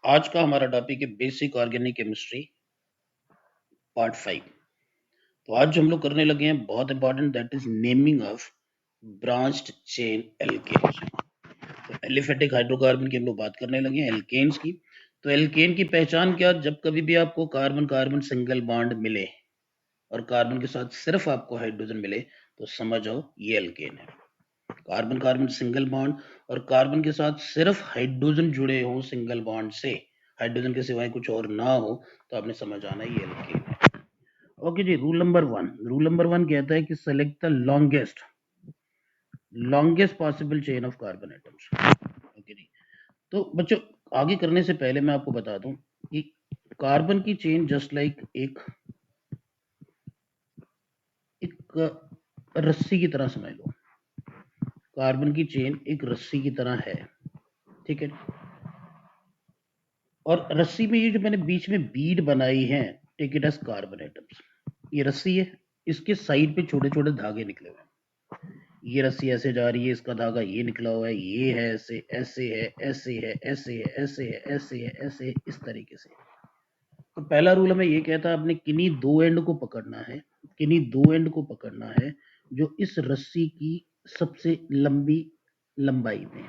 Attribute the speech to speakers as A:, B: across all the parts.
A: आज का हमारा टॉपिक है बेसिक ऑर्गेनिक केमिस्ट्री पार्ट 5। तो आज जो हम लोग करने लगे हैं बहुत important, that is naming of branched chain alkanes. तो एलिफेटिक हाइड्रोकार्बन की हम लोग बात करने लगे हैं, एल्केन्स की। तो एल्केन की पहचान क्या? जब कभी भी आपको कार्बन कार्बन सिंगल बॉन्ड मिले और कार्बन के साथ सिर्फ आपको हाइड्रोजन मिले तो समझ जाओ ये एल्केन है। कार्बन कार्बन सिंगल बॉन्ड और कार्बन के साथ सिर्फ हाइड्रोजन जुड़े हो सिंगल बॉन्ड से, हाइड्रोजन के सिवाय कुछ और ना हो, तो आपने समझ आना ये एल्केन है। ओके जी, रूल नंबर 1 कहता है कि select the longest possible chain of carbon atoms. Okay जी, तो बच्चों आगे करने से पहले मैं आपको बता दूं कि कार्बन की चेन जस्ट लाइक एक रस्सी की तरह समझ लो। कार्बन की चेन एक रस्सी की तरह है, ठीक है। और रस्सी में ये जो मैंने बीच में बीड बनाई है, take it as carbon atoms. ये रस्सी है, इसके साइड पे छोटे छोटे धागे निकले हुए हैं। ये रस्सी ऐसे जा रही है, इसका धागा ये निकला हुआ है, ये है ऐसे, ऐसे है, ऐसे है, ऐसे है, ऐसे है, ऐसे है, ऐसे है, इस तरीके से। तो पहला रूल हमें ये कहता है आपने किन्हीं दो एंड को पकड़ना है, किन्हीं दो एंड को पकड़ना है जो इस रस्सी की सबसे लंबी लंबाई में,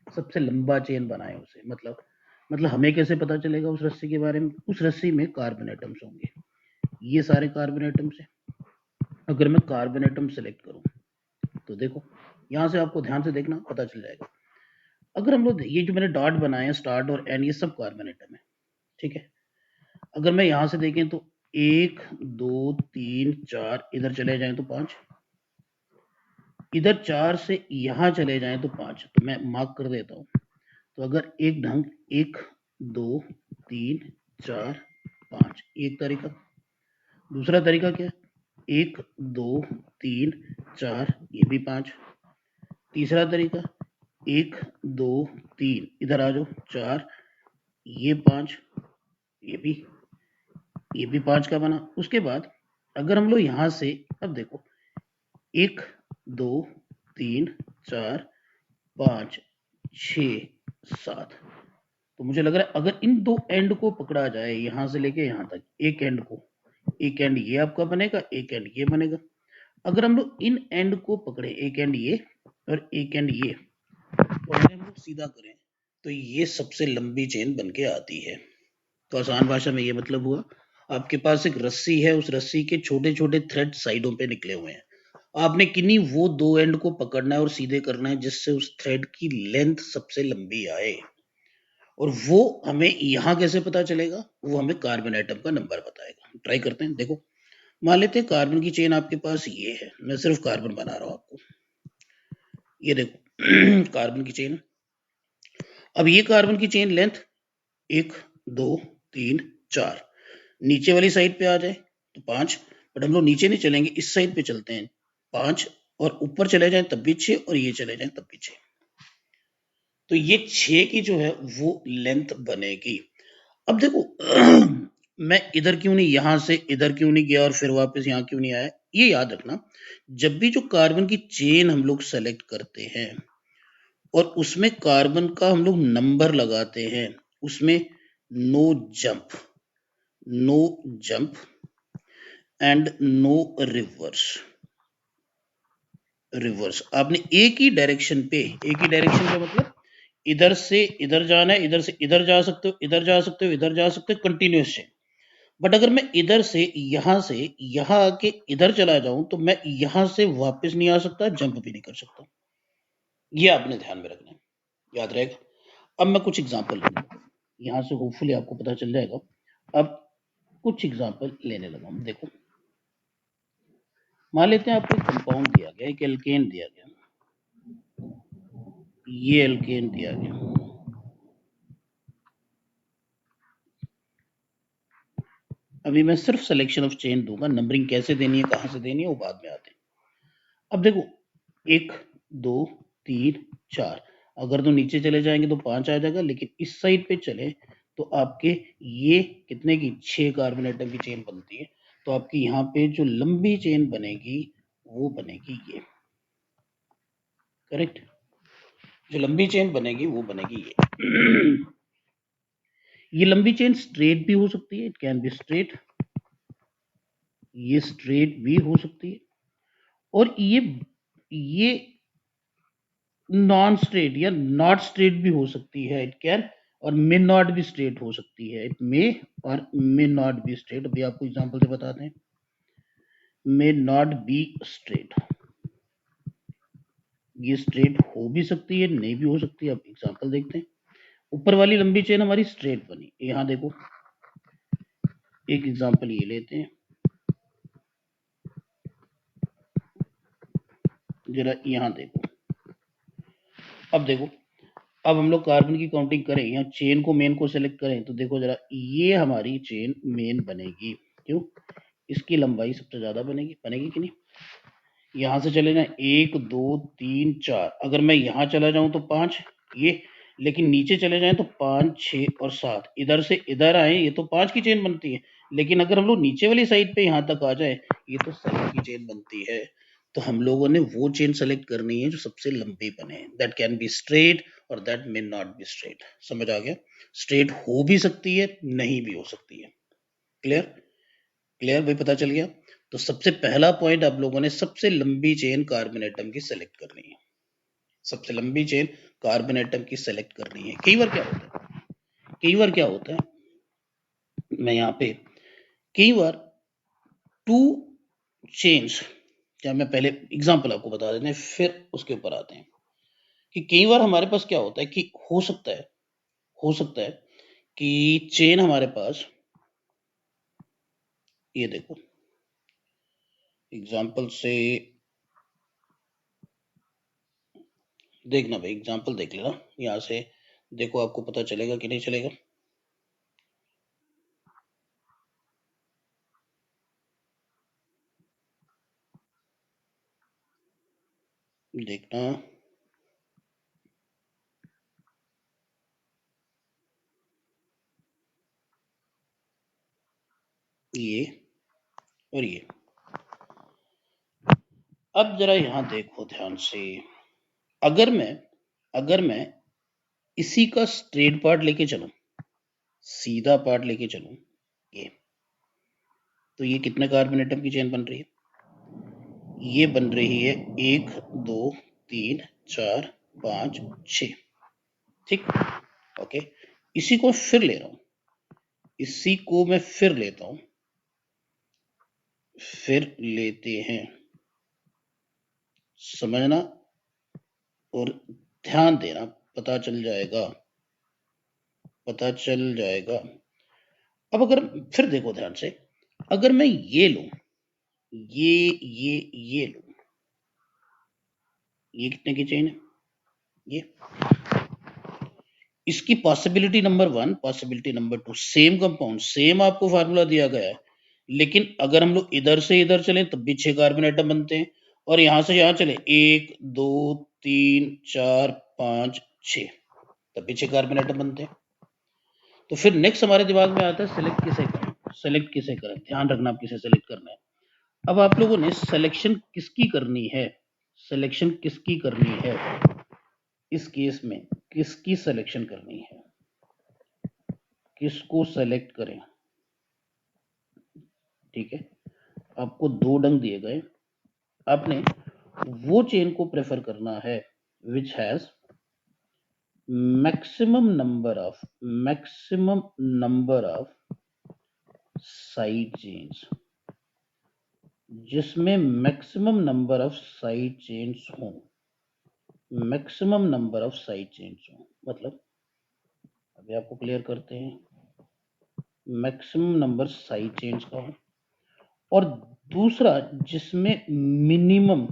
A: सबसे लंबा चेन बनाए उसे। मतलब हमें कैसे पता चलेगा उस रस्सी के बारे में? उस रस्सी में कार्बन एटम्स होंगे, ये सारे कार्बन एटम्स हैं। अगर मैं कार्बन एटम सेलेक्ट करूं तो देखो यहां से आपको ध्यान से देखना, पता चल जाएगा। अगर हम लोग ये जो मैंने डॉट बनाए हैं, स्टार्ट और एंड, ये सब कार्बन एटम है, ठीक है। अगर मैं यहां से देखें तो 1 2 3 4, इधर चले जाएं तो 5, इधर 4 से यहां चले जाएं तो 5। तो मैं मार्क कर देता हूं। तो अगर एक ढंग 1 2 3 4 5, एक तरीका। दूसरा तरीका क्या है? 1 2 3 4, ये भी 5। तीसरा तरीका 1 2 3, इधर आ जाओ, 4, ये 5, ये भी 5 का बना। उसके बाद अगर हम लोग यहां से, अब देखो 1 2 3 4 5 6 7, तो मुझे लग रहा है अगर इन दो एंड को पकड़ा जाए, यहां से लेके यहां तक, एक एंड को, एक एंड ये आपका बनेगा, एक एंड ये बनेगा। अगर हम लोग इन एंड को पकड़े, एक एंड ये और एक एंड ये, और अगर हम लोग सीधा करें तो ये सबसे लंबी चेन बन के आती है। तो आसान भाषा में ये मतलब हुआ, आपके पास एक रस्सी है, उस रस्सी के छोटे छोटे थ्रेड साइडों पे निकले हुए हैं। आपने किन्हीं वो दो एंड को पकड़ना है और सीधे करना है जिससे उस थ्रेड की लेंथ सबसे लंबी आए। और वो हमें यहां कैसे पता चलेगा? वो हमें कार्बन एटम का नंबर बताएगा। ट्राई करते हैं, देखो मान लेते हैं कार्बन की चेन आपके पास ये है, मैं सिर्फ कार्बन बना रहा हूं आपको, ये देखो कार्बन की चेन। अब ये कार्बन की चेन लेंथ 1 2 3 4, नीचे वाली साइड पे आ जाए तो 5, बट हम लोग नीचे नहीं चलेंगे, इस साइड पे चलते हैं, 5, और ऊपर चले जाएं तब भी 6, और ये चले जाएं तब भी 6। तो ये 6 की जो है वो लेंथ बनेगी। अब देखो मैं इधर क्यों नहीं, यहां से इधर क्यों नहीं गया और फिर वापस यहां क्यों नहीं आया? ये याद रखना, जब भी जो कार्बन की चेन हम लोग सेलेक्ट करते हैं और उसमें कार्बन का हम लोग नंबर लगाते हैं, उसमें no jump, no jump and no reverse. Reverse आपने एक ही डायरेक्शन पे, एक ही डायरेक्शन का मतलब इधर से इधर जाना है, इधर से इधर जा सकते हो, इधर जा सकते हो, इधर जा सकते हो, कंटिन्यूस चेन। बट अगर मैं इधर से यहां आके इधर चला जाऊं तो मैं यहां से वापस नहीं आ सकता, जंप भी नहीं कर सकता। ये आपने ध्यान में रखना है, याद रहेगा। अब मैं कुछ एग्जांपल लूंगा, यहां से होपफुली आपको पता चल जाएगा। अब कुछ एग्जांपल लेने लगा हूं, देखो मान लेते हैं आपको एक कंपाउंड दिया गया, एक एल्केन दिया गया, ये एल्केन दिया गया। अभी मैं सिर्फ सिलेक्शन ऑफ चेन दूंगा, नंबरिंग कैसे देनी है, कहां से देनी है, वो बाद में आते हैं। अब देखो 1 2 3 4, अगर तो नीचे चले जाएंगे तो 5 आ जाएगा, लेकिन इस साइड पे चले तो आपके ये कितने की 6 कार्बन एटम की चेन बनती है। तो आपकी यहाँ पे जो लंबी चेन बनेगी वो बनेगी ये, करेक्ट। जो लंबी चेन बनेगी वो बनेगी ये ये लंबी चेन स्ट्रेट भी हो सकती है, इट कैन बी स्ट्रेट, ये स्ट्रेट भी हो सकती है, और ये नॉन स्ट्रेट या नॉट स्ट्रेट भी हो सकती है, इट कैन और मे नॉट बी स्ट्रेट हो सकती है, इट मे और मे नॉट बी स्ट्रेट। अभी आपको एग्जांपल से बताते हैं, मे नॉट बी स्ट्रेट, ये स्ट्रेट हो भी सकती है, नहीं भी हो सकती है। अब एग्जांपल देखते हैं। ऊपर वाली लंबी चेन हमारी स्ट्रेट बनी, यहां देखो, एक एग्जांपल ये लेते हैं, जरा यहां देखो, अब देखो, अब हम लोग कार्बन की काउंटिंग करें, यहाँ चेन को मेन को सेलेक्ट करें, तो देखो जरा, ये हमारी चेन मेन बनेगी, क्यों? इसकी लंबाई सबसे ज्यादा बनेगी, बनेगी कि नहीं? यहां से चले जाए 1 2 3 4, अगर मैं यहां चला जाऊं तो 5, ये, लेकिन नीचे चले जाएं तो 5 6 और 7, इधर से इधर आए, ये तो 5 की चेन बनती है। लेकिन अगर हम लोग नीचे वाली साइड पे यहां तक आ जाए, ये तो 7 की चेन बनती है। तो हम लोगों ने वो चेन सेलेक्ट करनी है जो सबसे लंबी बने, दैट कैन बी स्ट्रेट और that may not be straight. समझ आ गया? स्ट्रेट हो भी सकती है, नहीं भी हो सकती है। क्लियर? क्लियर भाई, पता चल गया? तो सबसे पहला पॉइंट आप लोगों ने सबसे लंबी चेन कार्बन एटम की सेलेक्ट करनी है, सबसे लंबी चेन कार्बन एटम की सेलेक्ट करनी है। कई बार क्या होता है, कई बार क्या होता है, मैं यहाँ पे कई बार टू चेन्स, क्या मैं पहले एग्जांपल आपको बता देते हैं फिर उसके ऊपर आते हैं, कि कई बार हमारे पास क्या होता है कि हो सकता है कि चेन हमारे पास, ये देखो एग्जांपल से देखना भाई, एग्जांपल देख लेना, यहाँ से देखो, आपको पता चलेगा कि नहीं चलेगा। देखना, ये और ये, अब जरा यहां देखो ध्यान से, अगर मैं इसी का स्ट्रेट पार्ट लेके चलूं, सीधा पार्ट लेके चलूं, ये, तो ये कितने कार्बन एटम की चेन बन रही है? ये बन रही है 1 2 3 4 5 6, ठीक, ओके। इसी को फिर ले रहा हूं, इसी को मैं फिर लेता हूं, फिर लेते हैं, समझना और ध्यान देना, पता चल जाएगा, पता चल जाएगा। अब अगर फिर देखो ध्यान से, अगर मैं ये लूं, ये लूं, ये कितने की चेन है? ये, इसकी possibility number 1, possibility number 2, same compound, same आपको फार्मूला दिया गया है, लेकिन अगर हम लोग इधर से इधर चलें तब भी 6 कार्बन एटम बनते हैं, और यहां से यहां चले 1 2 3 4 5 6, तब भी 6 कार्बन एटम बनते हैं। तो फिर नेक्स्ट हमारे दिमाग में आता है सिलेक्ट किसे करें, सिलेक्ट किसे करें, ध्यान रखना आप किसे सेलेक्ट करना है। अब आप लोगों ने सिलेक्शन किसकी करनी है, सिलेक्शन किसकी करनी है, इस केस में किसकी सिलेक्शन करनी है, किसको सेलेक्ट करें? ठीक है, आपको 2 डंग दिए गए, आपने वो चेन को प्रेफर करना है which has maximum number of side chains, जिसमें maximum number of side chains हों, maximum number of side chains हों, मतलब अभी आपको क्लियर करते हैं, मैक्सिमम नंबर साइड चेन्स का हो, और दूसरा जिसमें मिनिमम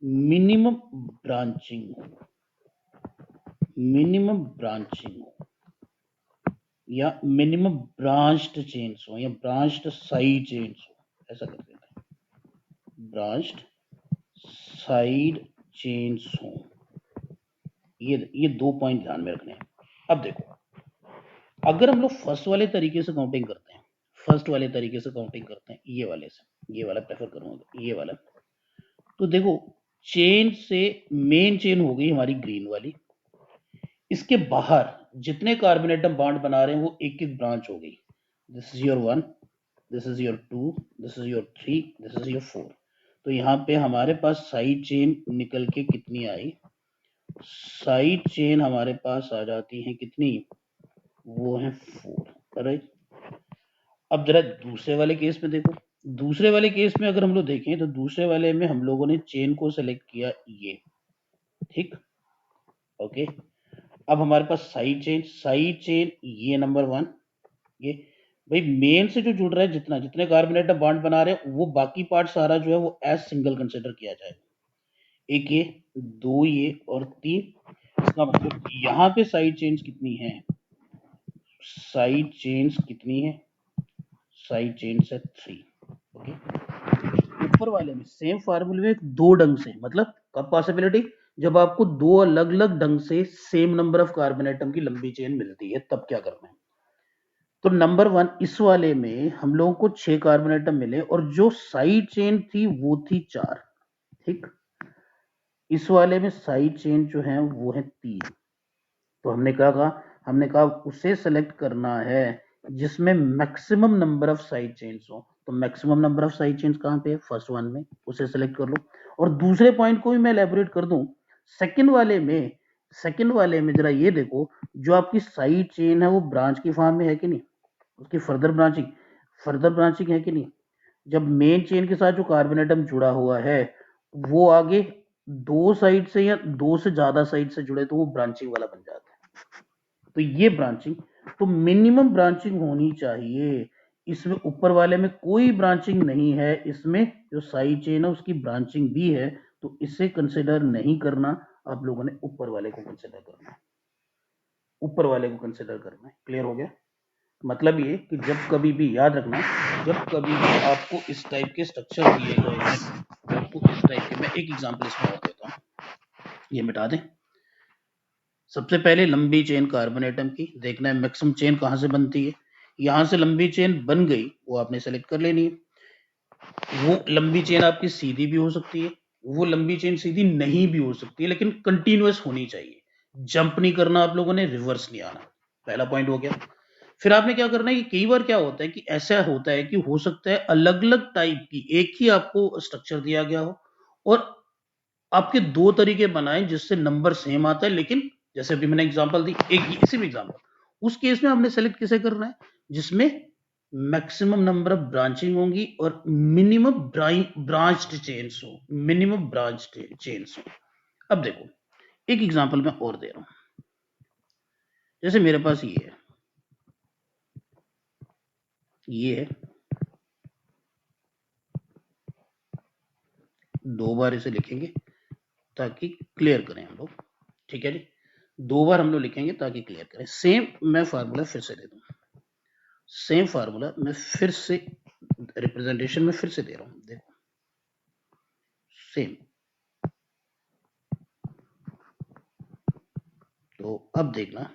A: मिनिमम ब्रांचिंग हो, मिनिमम ब्रांचिंग हो, या मिनिमम ब्रांच्ड चेन्स हो, या ब्रांच्ड साइड चेन्स हो, ऐसा कर देते हैं, ब्रांच्ड साइड चेन्स हो। ये 2 पॉइंट ध्यान में रखने हैं। अब देखो, अगर हम लोग फर्स्ट वाले तरीके से काउंटिंग करते हैं, फर्स्ट वाले तरीके से काउंटिंग करते हैं, ये वाले से, ये वाला प्रेफर करूंगा, ये वाला, तो देखो चेन से मेन चेन हो गई हमारी ग्रीन वाली, इसके बाहर जितने कार्बन एटम बॉन्ड बना रहे हैं वो एक एक ब्रांच हो गई। This is your 1, this is your 2, this is your 3, this is your 4। तो यहाँ पे हमारे पास साइड चेन निकल के कितनी आई, साइड चेन हमारे पास आ जाती है कितनी, वो है 4, राइट। अब जरा दूसरे वाले केस में देखो, दूसरे वाले केस में अगर हम लोग देखें तो दूसरे वाले में हम लोगों ने चेन को सेलेक्ट किया ये, ठीक, ओके। अब हमारे पास साइड चेन ये नंबर 1, ये भाई मेन से जो जुड़ रहा है, जितना जितने कार्बन एटम बॉन्ड बना रहे हैं वो बाकी पार्ट सारा जो है वो एज सिंगल कंसिडर किया जाएगा। एक ये, दो ये और 3। इसका मतलब यहाँ पे साइड चेन्स कितनी है, साइड चेन्स कितनी है, साइड चेन्स है 3, ओके। ऊपर वाले में सेम फार्मूले में दो ढंग से, मतलब कब पॉसिबिलिटी, जब आपको दो अलग अलग ढंग से same number of carbon atom की लंबी चेन मिलती है, तब क्या करना है। तो नंबर 1 इस वाले में हम लोगों को 6 कार्बन एटम मिले और जो साइड चेन थी वो थी 4, ठीक। इस वाले में साइड चेन जो है वो है 3। तो हमने क्या कहा, हमने कहा उसे सेलेक्ट करना है जिसमें maximum number of side chains हो। तो maximum number of side chains कहाँ पे है, फर्स्ट वन में, उसे सेलेक्ट कर लो। और दूसरे पॉइंट को भी मैं एलैबोरेट कर दूं, सेकंड वाले में जरा ये देखो, जो आपकी साइड चेन है वो ब्रांच की फॉर्म में है कि नहीं, उसकी फर्दर ब्रांचिंग है कि नहीं। जब मेन चेन के साथ जो कार्बन एटम जुड़ा हुआ है वो आगे दो साइड से या दो से ज्यादा साइड से जुड़े तो वो ब्रांचिंग वाला बन जाता है। तो ये ब्रांचिंग, तो मिनिमम ब्रांचिंग होनी चाहिए। इसमें ऊपर वाले में कोई ब्रांचिंग नहीं है, इसमें जो साइड चेन है उसकी ब्रांचिंग भी है, तो इसे कंसिडर नहीं करना, आप लोगों ने ऊपर वाले को कंसिडर करना है, ऊपर वाले को कंसिडर करना है। क्लियर हो गया। मतलब ये कि जब कभी भी याद रखना, जब कभी भी आपको इस टाइप के स्ट्रक्चर दिए गए हैं, आपको इस टाइप के, मैं एक एग्जांपल इसमें और देता हूँ, ये मिटा दें। सबसे पहले लंबी चेन कार्बन एटम की देखना है, मैक्सिमम चेन कहाँ से बनती है। यहाँ से लंबी चेन बन गई, वो आपने सेलेक्ट कर लेनी है। वो लंबी चेन आपकी सीधी भी हो सकती है, वो लंबी चेन सीधी नहीं भी हो सकती है, लेकिन कंटिन्यूअस होनी चाहिए। जंप नहीं करना आप लोगों ने, रिवर्स नहीं आना। पहला पॉइंट हो गया। फिर आपने क्या करना है कि कई बार क्या होता है कि ऐसा होता है कि हो सकता है अलग अलग टाइप की एक ही आपको स्ट्रक्चर दिया गया हो और आपके दो तरीके बनाए जिससे नंबर सेम आता है, लेकिन जैसे अभी मैंने एग्जांपल दी, एक इसी में एग्जांपल, उस केस में हमने सेलेक्ट किसे करना है, जिसमें मैक्सिमम नंबर ऑफ ब्रांचिंग होंगी और मिनिमम ब्रांच्ड चेन्स हो, मिनिमम ब्रांच्ड चेन्स हो। अब देखो एक एग्जांपल मैं और दे रहा हूं, जैसे मेरे पास ये है, दो बार इसे लिखेंगे ताकि क्लियर करें हम लोग, ठीक है जी। दो बार हम लोग लिखेंगे ताकि क्लियर करें। सेम मैं फार्मूला फिर से दे दूं, सेम फार्मूला मैं फिर से रिप्रेजेंटेशन में फिर से दे रहा हूं, देखो सेम। तो अब देखना,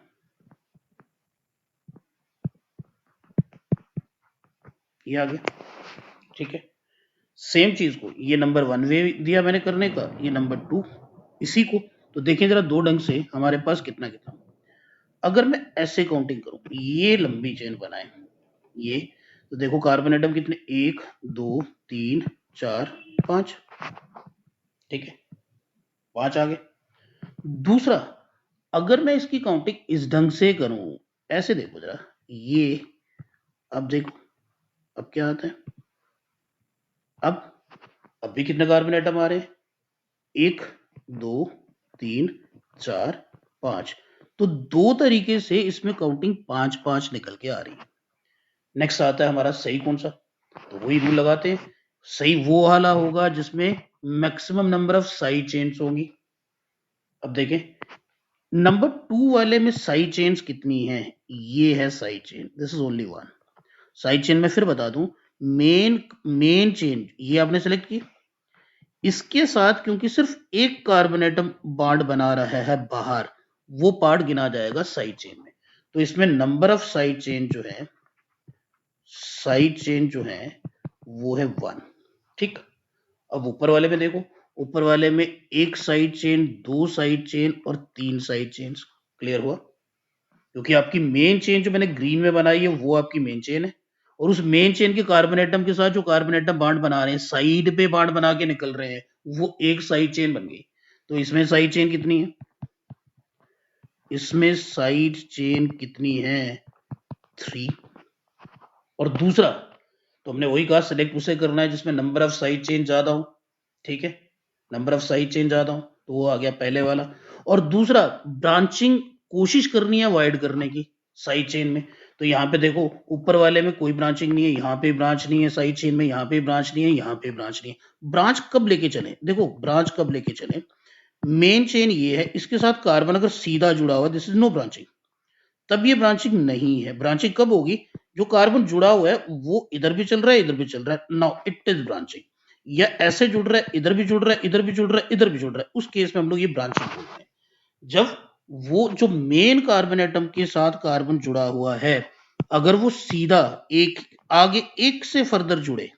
A: ये आ गया, ठीक है। सेम चीज को, ये नंबर 1 वे दिया मैंने करने का, ये नंबर 2 इसी को। तो देखें जरा दो ढंग से हमारे पास कितना कितना। अगर मैं ऐसे काउंटिंग करूं, ये लंबी चेन बनाए ये, तो देखो कार्बन एटम कितने, 1 2 3 4 5, ठीक है, 5 आ गए। दूसरा, अगर मैं इसकी काउंटिंग इस ढंग से करूं, ऐसे देखो जरा ये, अब देखो अब क्या आता है, अब भी कितने कार्बन एटम आ रहे हैं, 1 2 3 4 5। तो दो तरीके से इसमें काउंटिंग 5 5 निकल के आ रही है। नेक्स्ट आता है हमारा सही कौन सा, तो वही रूल लगाते हैं। सही वो वाला होगा जिसमें maximum number of side chains होंगी। अब देखें नंबर 2 वाले में साइड चेन्स कितनी है, ये है side chain, this is only 1 side chain. मैं फिर बता दूं, मेन चेन ये आपने सेलेक्ट की, इसके साथ क्योंकि सिर्फ एक कार्बन एटम बॉन्ड बना रहा है बाहर, वो पार्ट गिना जाएगा साइड चेन में। तो इसमें नंबर ऑफ साइड चेन जो है वो है 1, ठीक। अब ऊपर वाले में देखो, ऊपर वाले में एक साइड चेन, दो साइड चेन और तीन साइड चेन्स। क्लियर हुआ, क्योंकि आपकी मेन चेन जो मैंने ग्रीन में बनाई है वो आपकी मेन चेन है, और उस मेन चेन के कार्बन एटम के साथ जो कार्बन एटम बॉन्ड बना रहे हैं, साइड पे बॉन्ड बना के निकल रहे हैं, वो एक साइड चेन बन गई। तो इसमें साइड चेन कितनी है? इसमें साइड चेन कितनी है? 3। और दूसरा तो हमने वही कहा, सिलेक्ट उसे करना है जिसमें नंबर ऑफ साइड चेन ज्यादा हो। ठीक है, नंबर ऑफ साइड चेन ज्यादा हो, तो वो आ गया पहले वाला। और दूसरा, ब्रांचिंग कोशिश करनी है अवॉइड करने की साइड चेन में। तो यहाँ पे देखो, ऊपर वाले में कोई ब्रांचिंग नहीं है, यहाँ पे ब्रांच नहीं है साइड चेन में, यहाँ पे ब्रांच नहीं है, यहाँ पे ब्रांच नहीं है। ब्रांच कब लेके चले? देखो, ब्रांच कब लेके चले, मेन चेन ये है, इसके साथ कार्बन अगर सीधा जुड़ा हुआ, दिस इज नो ब्रांचिंग, तब ये ब्रांचिंग नहीं है। ब्रांचिंग कब होगी? जो कार्बन जुड़ा हुआ है वो इधर भी चल रहा है, इधर भी चल रहा है, नाउ इट इज ब्रांचिंग। या ऐसे जुड़ रहा है, इधर भी जुड़ रहा है, इधर भी जुड़ रहा है, इधर भी जुड़ रहा है, उस केस में हम लोग ये ब्रांचिंग बोलते हैं। जब वो जो मेन कार्बन एटम के साथ कार्बन जुड़ा हुआ है, अगर वो सीधा एक आगे एक से फर्दर जुड़े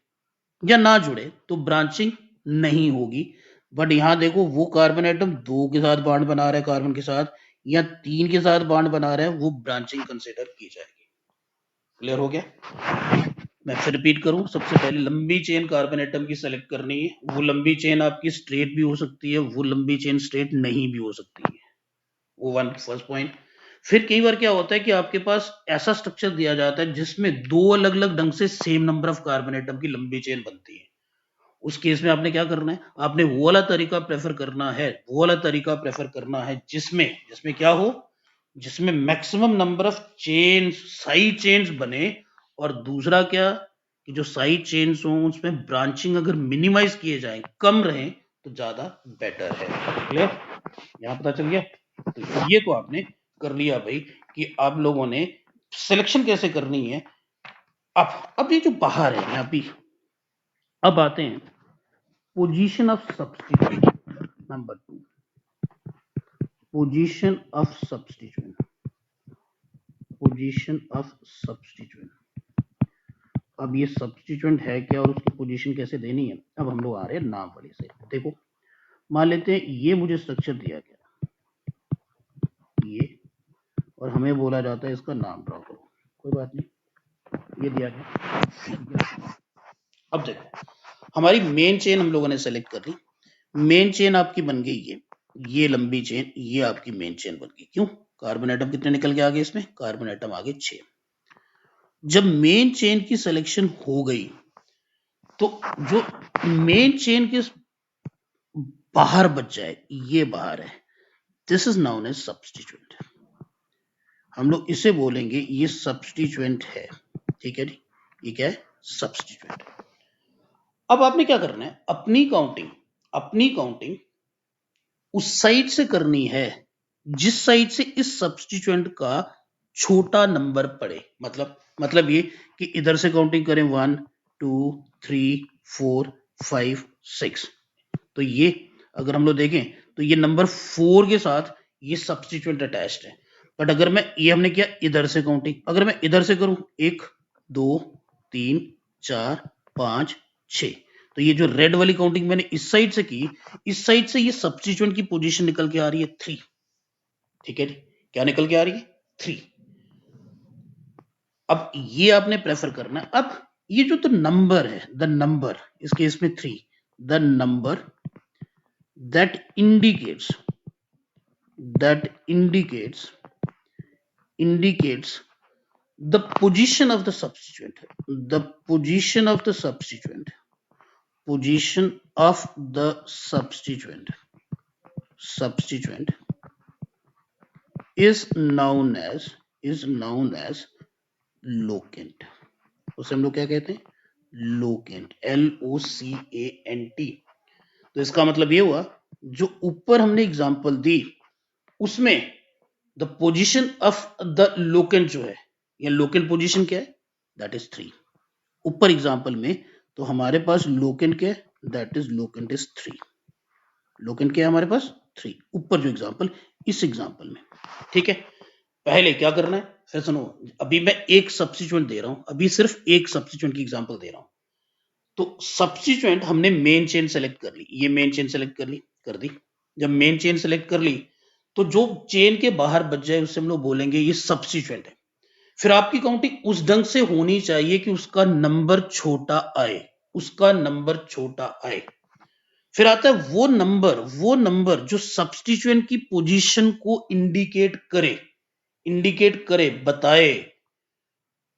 A: या ना जुड़े तो ब्रांचिंग नहीं होगी। बट यहां देखो, वो कार्बन एटम 2 के साथ बॉन्ड बना रहा है कार्बन के साथ, या 3 के साथ बॉन्ड बना रहा है, वो ब्रांचिंग कंसिडर की जाएगी। क्लियर हो गया? मैं फिर रिपीट करूं, सबसे पहले लंबी चेन कार्बन एटम की सेलेक्ट करनी है। वो लंबी चेन आपकी स्ट्रेट भी हो सकती है, वो लंबी चेन स्ट्रेट नहीं भी हो सकती है। वो वन फर्स्ट पॉइंट। फिर कई बार क्या होता है कि आपके पास ऐसा स्ट्रक्चर दिया जाता है जिसमें 2 अलग अलग ढंग से same number of carbon atom की लंबी चेन बनती है। उस केस में आपने क्या करना है? आपने वो वाला तरीका प्रेफर करना है, वो वाला तरीका प्रेफर करना है जिसमें जिसमें क्या हो, जिसमें maximum number of chain side chains बने। और दूसरा क्या, कि जो साइड चेन्स हो उसमें ब्रांचिंग अगर मिनिमाइज किए जाए, कम रहे, तो ज्यादा बेटर है। क्लियर? यहां पता चल गया? तो ये तो आपने कर लिया भाई कि आप लोगों ने सिलेक्शन कैसे करनी है। अब ये जो बाहर है यहाँ भी, अब आते हैं position of substituent. Number 2, position of substituent. Position of substituent. अब ये सब्स्टिट्यूएंट है क्या और उसकी पोजीशन कैसे देनी है? अब हम लोग आ रहे हैं नाम वाली से। देखो, मान लेते हैं ये मुझे स्ट्रक्चर दिया गया, ये, और हमें बोला जाता है इसका नाम ड्रॉ करो। कोई बात नहीं, ये दिया गया। अब देखो, हमारी मेन चेन हम लोगों ने सेलेक्ट कर ली। मेन चेन आपकी बन गई ये लंबी चेन, ये आपकी मेन चेन बन गई। क्यों? कार्बन एटम कितने निकल के आगे? इसमें कार्बन एटम आगे 6। जब मेन चेन की सिलेक्शन हो गई, तो जो मेन चेन के बाहर बच जाए, ये बाहर है, this is known as substituent. हम लोग इसे बोलेंगे ये सब्स्टिट्यूएंट है। ठीक है जी, ये क्या है? सब्स्टिट्यूएंट। अब आपने क्या करना है, अपनी काउंटिंग उस साइड से करनी है जिस साइड से इस सब्स्टिट्यूएंट का छोटा नंबर पड़े। मतलब ये कि इधर से काउंटिंग करें 1 2 3 4 5 6। तो ये अगर हम लोग देखें तो ये नंबर 4 के साथ ये सब्स्टिट्यूएंट अटैच्ड है। बट अगर मैं, ये हमने किया इधर से काउंटिंग, अगर मैं इधर से करूं 1 2 3 4 5 6, तो ये जो रेड वाली काउंटिंग मैंने इस साइड से की, इस साइड से ये सब्स्टिट्यूएंट की पोजीशन निकल के आ रही है 3। ठीक है जी, क्या निकल के आ रही है? 3। अब ये आपने प्रेफर करना है। अब ये जो तो नंबर है, द नंबर, इस केस में 3, the number that indicates the position of the substituent, the position of the substituent is known as locant। उसे हम लोग क्या कहते हैं? Locant, LOCANT। तो इसका मतलब ये हुआ, जो ऊपर हमने एग्जांपल दी उसमें the position of the locant जो है, या लोकेंट पोजीशन क्या है? That is 3। ऊपर एग्जांपल में तो हमारे पास लोकेंट क्या है? That is locant is 3। Locant क्या है हमारे पास? 3। ऊपर जो एग्जांपल, इस एग्जांपल में। ठीक है, पहले क्या करना है, फिर सुनो। अभी मैं एक सब्स्टिट्यूएंट दे रहा हूं, अभी सिर्फ एक सब्स्टिट्यूएंट की एग्जांपल दे रहा हूं। तो सब्स्टिट्यूएंट हमने मेन चेन सेलेक्ट कर ली, ये मेन चेन सेलेक्ट कर दी। जब मेन चेन सेलेक्ट कर ली तो जो चेन के बाहर बच जाए उससे हम लोग बोलेंगे ये सब्स्टिट्यूएंट है। फिर आपकी काउंटिंग उस ढंग से होनी चाहिए कि उसका नंबर छोटा आए, उसका नंबर छोटा आए। फिर आता है वो नंबर जो सब्स्टिट्यूएंट की पोजीशन को इंडिकेट करे, बताए,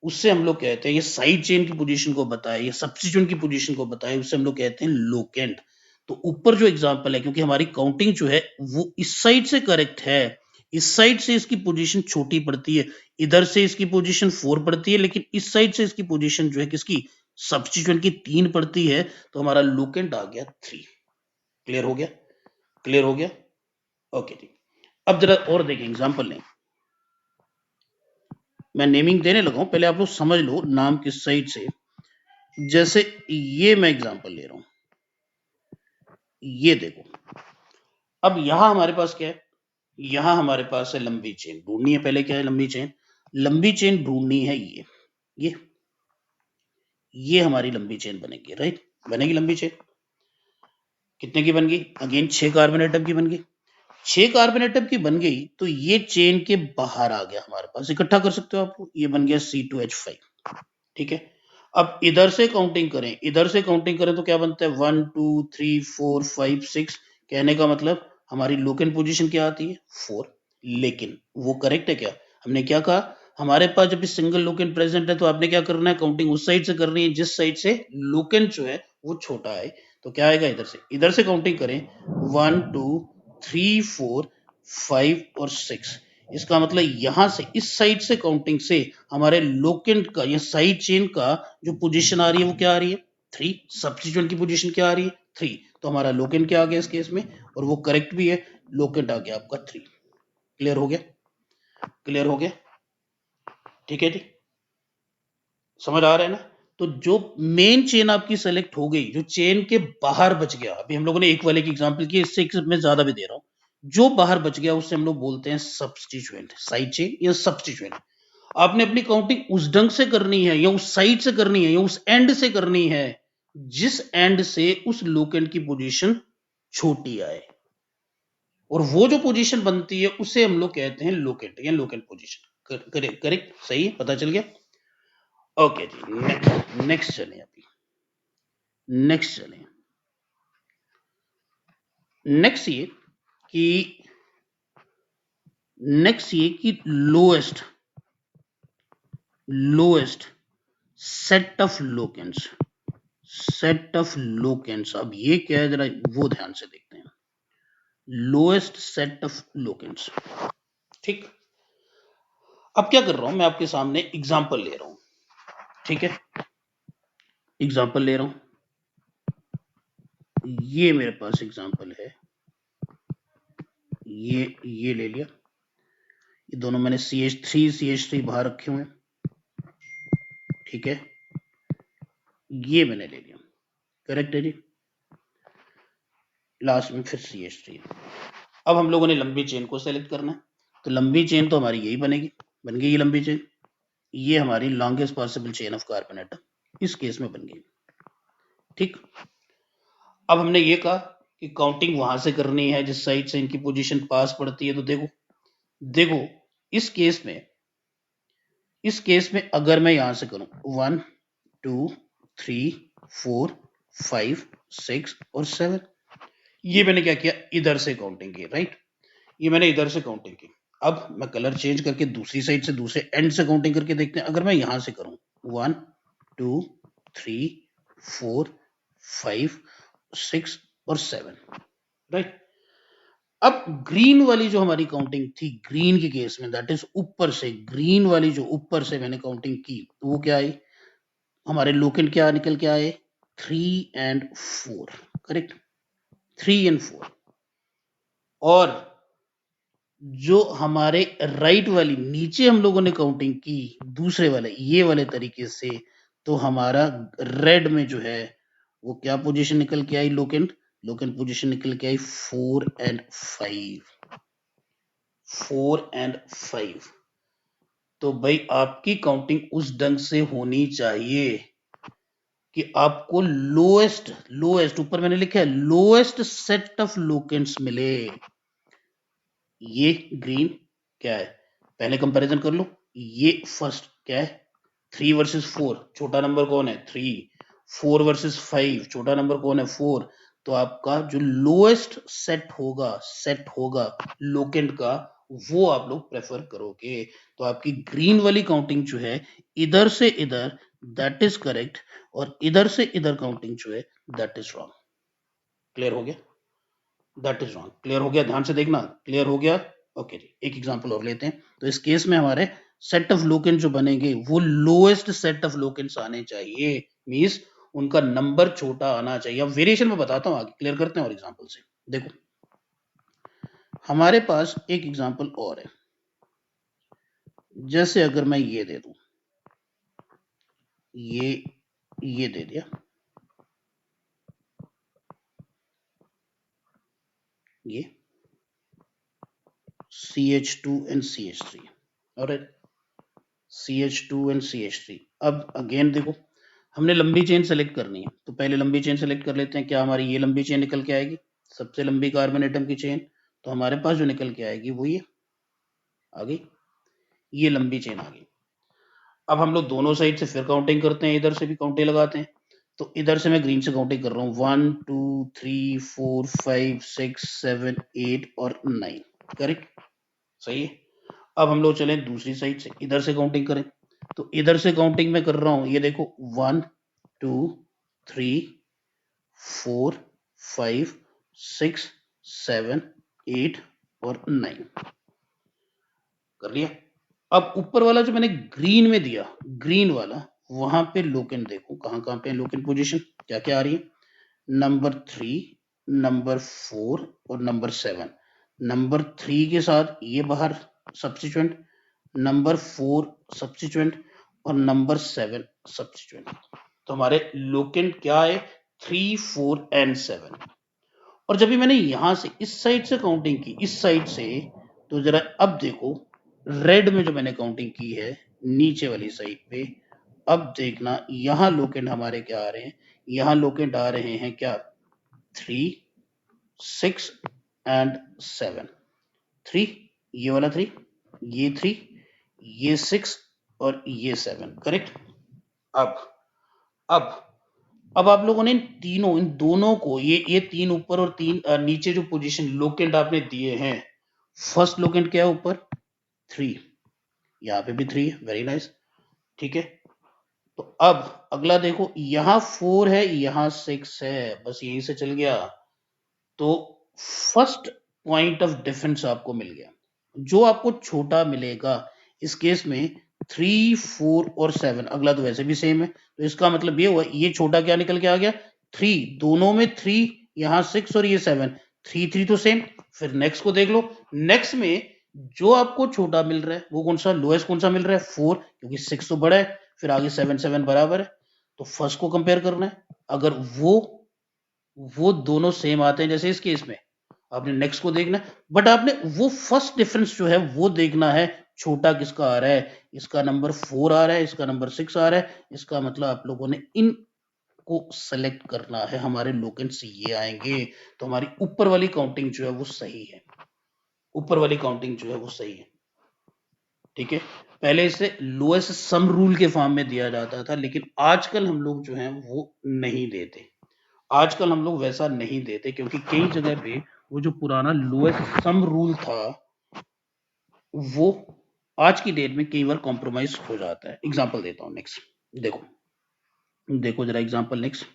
A: उससे हम लोग कहते हैं, ये साइड चेन की पोजीशन को बताए, ये सब्स्टिट्यूएंट की पोजीशन को बताए, उससे हम लोग कहते हैं लोकेंट। तो ऊपर जो एग्जांपल है, क्योंकि हमारी काउंटिंग जो है वो इस साइड से करेक्ट है, इस साइड से इसकी पोजीशन छोटी पड़ती है, इधर से इसकी पोजीशन 4 पड़ती है, लेकिन इस साइड से इसकी पोजीशन जो है किसकी, सब्स्टिट्यूएंट की 3 पड़ती है, तो हमारा लोकेंट आ गया 3। क्लियर हो गया? क्लियर हो गया? ओके जी। अब जरा और देखें, एग्जांपल लें। मैं नेमिंग देने लगा हूं, पहले आप लोग समझ लो नाम किस साइड से। जैसे ये मैं एग्जांपल ले रहा हूं, ये देखो। अब यहां हमारे पास क्या है, यहां हमारे पास है लंबी चेन ढूंढनी है। पहले क्या है, लंबी चेन ढूंढनी है। ये हमारी लंबी चेन बनेगी, राइट? बनेगी लंबी चेन। कितने की बन गई? अगेन 6 कार्बन एटम की बन गई। 6 कार्बन एटम की बन गई तो ये चेन के बाहर आ गया हमारे पास। इकट्ठा कर सकते हो आप, ये बन गया C2H5। ठीक है। अब इधर से काउंटिंग करें तो क्या बनता है, 1 2 3 4 5 6। कहने का मतलब हमारी लोकेंट पोजीशन क्या आती है, 4। लेकिन वो करेक्ट है क्या? हमने क्या कहा, हमारे पास जब भी सिंगल लोकेंट प्रेजेंट है तो आपने क्या करना है, काउंटिंग उस साइड से करनी है जिस साइड से लोकेंट जो है वो छोटा है। तो क्या आएगा, इधर से काउंटिंग करें, 1 2 3 4 5 और 6। इसका मतलब यहां से इस साइड से काउंटिंग से हमारे लोकेंट का या साइड चेन का जो पोजीशन आ रही है वो क्या आ रही है, 3। सब्स्टिट्यूएंट की पोजीशन क्या आ रही है, 3। तो हमारा लोकेंट क्या आ गया इस केस में, और वो करेक्ट भी है, लोकेंट आ गया आपका 3। क्लियर हो गया? क्लियर हो गया? ठीक है जी, समझ आ रहा है ना? तो जो मेन चेन आपकी सेलेक्ट हो गई, जो चेन के बाहर बच गया, अभी हम लोगों ने एक वाले की एग्जांपल की, इससे मैं ज्यादा भी दे रहा हूं, जो बाहर बच गया उससे हम लोग बोलते हैं सब्स्टिट्यूएंट, साइड चेन या सब्स्टिट्यूएंट। आपने अपनी काउंटिंग उस ढंग से करनी है या उस साइड से करनी है या उस एंड से करनी है जिस एंड से उस लोकेंट की पोजीशन छोटी आए, और वो जो पोजीशन बनती है उसे हम लोग कहते हैं लोकेंट या लोकेंट पोजीशन। करेक्ट? सही है, पता चल गया? ओके जी, नेक्स्ट चले। अभी नेक्स्ट चले। नेक्स्ट ये कि लोएस्ट सेट ऑफ लोकेंट्स। अब ये क्या है, जरा वो ध्यान से देखते हैं। लोएस्ट सेट ऑफ लोकेंट्स, ठीक। अब क्या कर रहा हूं, मैं आपके सामने एग्जांपल ले रहा हूं, ठीक है? एग्जांपल ले रहा हूं, ये मेरे पास एग्जांपल है, ये ले लिया। ये दोनों मैंने CH3 बाहर रखे हुए हैं, ठीक है? ये मैंने ले लिया, करेक्ट है जी। लास्ट में फिर CH3। अब हम लोगों ने लंबी चेन को सेलेक्ट करना है, तो लंबी चेन तो हमारी यही बनेगी, बन गई ये लंबी चेन। ये हमारी longest possible chain of carbon atom इस केस में बन गई, ठीक। अब हमने ये कहा कि काउंटिंग वहां से करनी है जिस साइड से इनकी पोजीशन पास पड़ती है। तो देखो इस केस में अगर मैं यहां से करूं 1 2 3 4 5 6 और 7, ये मैंने क्या किया, इधर से काउंटिंग की, राइट? ये मैंने इधर से काउंटिंग की। अब मैं कलर चेंज करके दूसरी साइड से, दूसरे एंड से काउंटिंग करके देखते हैं। अगर मैं यहां से करूं 1 2 3 4 5 6 और 7, राइट? अब ग्रीन वाली जो हमारी काउंटिंग थी, ग्रीन के केस में, दैट इज ऊपर से, ग्रीन वाली जो ऊपर से मैंने काउंटिंग की, तो वो क्या आई, हमारे लोकेंट क्या निकल के आए, 3 and 4, करेक्ट? 3 and 4। और जो हमारे राइट वाली नीचे हम लोगों ने काउंटिंग की दूसरे वाले, ये वाले तरीके से, तो हमारा रेड में जो है वो क्या पोजीशन निकल के आई, लोकेंट पोजीशन निकल के आई 4 and 5। 4 and 5। तो भाई आपकी काउंटिंग उस ढंग से होनी चाहिए कि आपको लोएस्ट ऊपर मैंने लिखा है लोएस्ट सेट ऑफ लोकेंट्स मिले। ये ग्रीन क्या है, पहले कंपैरिजन कर लो। ये फर्स्ट क्या है, 3 वर्सेस 4, छोटा नंबर कौन है 3, 4 वर्सेस 5, छोटा नंबर कौन है 4। तो आपका जो लोएस्ट सेट होगा लोकेंट का, वो आप लोग प्रेफर करोगे। तो आपकी ग्रीन वाली काउंटिंग जो है इधर से इधर, दैट इज करेक्ट, और इधर से इधर काउंटिंग जो है दैट इज रॉन्ग। क्लियर हो गया, दैट इज रॉन्ग। क्लियर हो गया, ध्यान से देखना, क्लियर हो गया। ओके जी, एक एग्जांपल और लेते हैं। तो इस केस में हमारे सेट ऑफ लोकेंट जो बनेंगे वो लोएस्ट सेट ऑफ लोकेंट्स आने चाहिए, मींस उनका नंबर छोटा आना चाहिए। अब वेरिएशन में बताता हूं, आगे क्लियर करते हैं और एग्जांपल से। देखो हमारे पास एक एग्जांपल और है, जैसे अगर मैं ये दे दूं, ये दे दिया, ये CH2 and CH3, और CH2 and CH3। अब अगेन देखो, हमने लंबी चेन सेलेक्ट करनी है, तो पहले लंबी चेन सेलेक्ट कर लेते हैं। क्या हमारी ये लंबी चेन निकल के आएगी, सबसे लंबी कार्बन एटम की चेन। तो हमारे पास जो निकल के आएगी वो ये आ गई, ये लंबी चेन आ गई। अब हम लोग दोनों साइड से फिर काउंटिंग करते हैं, इधर से भी काउंटिंग लगाते हैं। तो इधर से मैं ग्रीन से काउंटिंग कर रहा हूँ, 1 2 3 4 5 6 7 8 और 9, करेक्ट, सही है। अब हम लोग चले दूसरी साइड से, इधर से काउंटिंग करें। तो इधर से काउंटिंग में कर रहा हूं, ये देखो 1 2 3 4 5 6 7 8 और 9 कर लिया। अब ऊपर वाला जो मैंने ग्रीन में दिया, ग्रीन वाला, वहां पे लोकेंट देखो कहां कहां पे लोकेंट पोजीशन क्या क्या आ रही है, नंबर 3, नंबर 4 और नंबर 7। नंबर 3 के साथ ये बाहर सब्स्टिट्यूएंट, नंबर 4 सब्स्टिट्यूएंट और नंबर 7 सब्स्टिट्यूएंट। तो हमारे लोकेंट क्या है, 3 4 एंड 7। और जब भी मैंने यहां से इस साइड से काउंटिंग की, इस साइड से, तो जरा अब देखो रेड में जो मैंने काउंटिंग की है नीचे वाली साइड पे, अब देखना यहां लोकेंट हमारे क्या आ रहे हैं, यहां लोकेंट आ रहे हैं क्या, 3 6 एंड 7। 3, ये वाला 3, ये 3, ये 6 और ये 7, करेक्ट। अब अब अब आप लोगों ने इन दोनों को, ये 3 ऊपर और 3 नीचे जो पोजीशन लोकेंट आपने दिए हैं, फर्स्ट लोकेंट क्या है ऊपर 3, यहाँ पे भी 3 है, वेरी नाइस, ठीक है। तो अब अगला देखो, यहां 4 है, यहां 6 है, बस यहीं से चल गया। तो फर्स्ट पॉइंट ऑफ डिफरेंस आपको मिल गया, जो आपको छोटा मिलेगा इस केस में 3 4 और 7, अगला तो वैसे भी सेम है। तो इसका मतलब ये हुआ, ये छोटा क्या निकल के आ गया 3, दोनों में 3, यहाँ 6 और ये 7, 3 3 तो सेम। फिर नेक्स्ट को देख लो, नेक्स्ट में जो आपको छोटा मिल रहा है वो कौन सा, लोएस्ट कौन सा मिल रहा है 4, क्योंकि 6 तो बड़ा है, फिर आगे 7 7 बराबर है। तो फर्स्ट को कंपेयर करना है, अगर वो दोनों सेम आते हैं जैसे इस केस में, आपने नेक्स्ट को देखना है, बट आपने वो फर्स्ट डिफरेंस जो है वो देखना है, छोटा किसका आ रहा है, इसका नंबर 4 आ रहा है, इसका नंबर 6 आ रहा है, इसका मतलब आप लोगों ने इन को सेलेक्ट करना है, हमारे लोकेंट्स ये आएंगे। तो हमारी ऊपर वाली काउंटिंग जो है वो सही है, ऊपर वाली काउंटिंग जो है वो सही है, ठीक है। पहले इसे लोएस्ट सम रूल के फॉर्म में दिया जाता था, लेकिन आजकल हम लोग जो है वो नहीं देते, आजकल हम लोग वैसा नहीं देते, क्योंकि कई जगह पे वो जो पुराना लोएस्ट सम रूल था वो आज की डेट में कई बार कॉम्प्रोमाइज हो जाता है। एग्जांपल देता हूं नेक्स्ट, देखो देखो जरा एग्जांपल नेक्स्ट,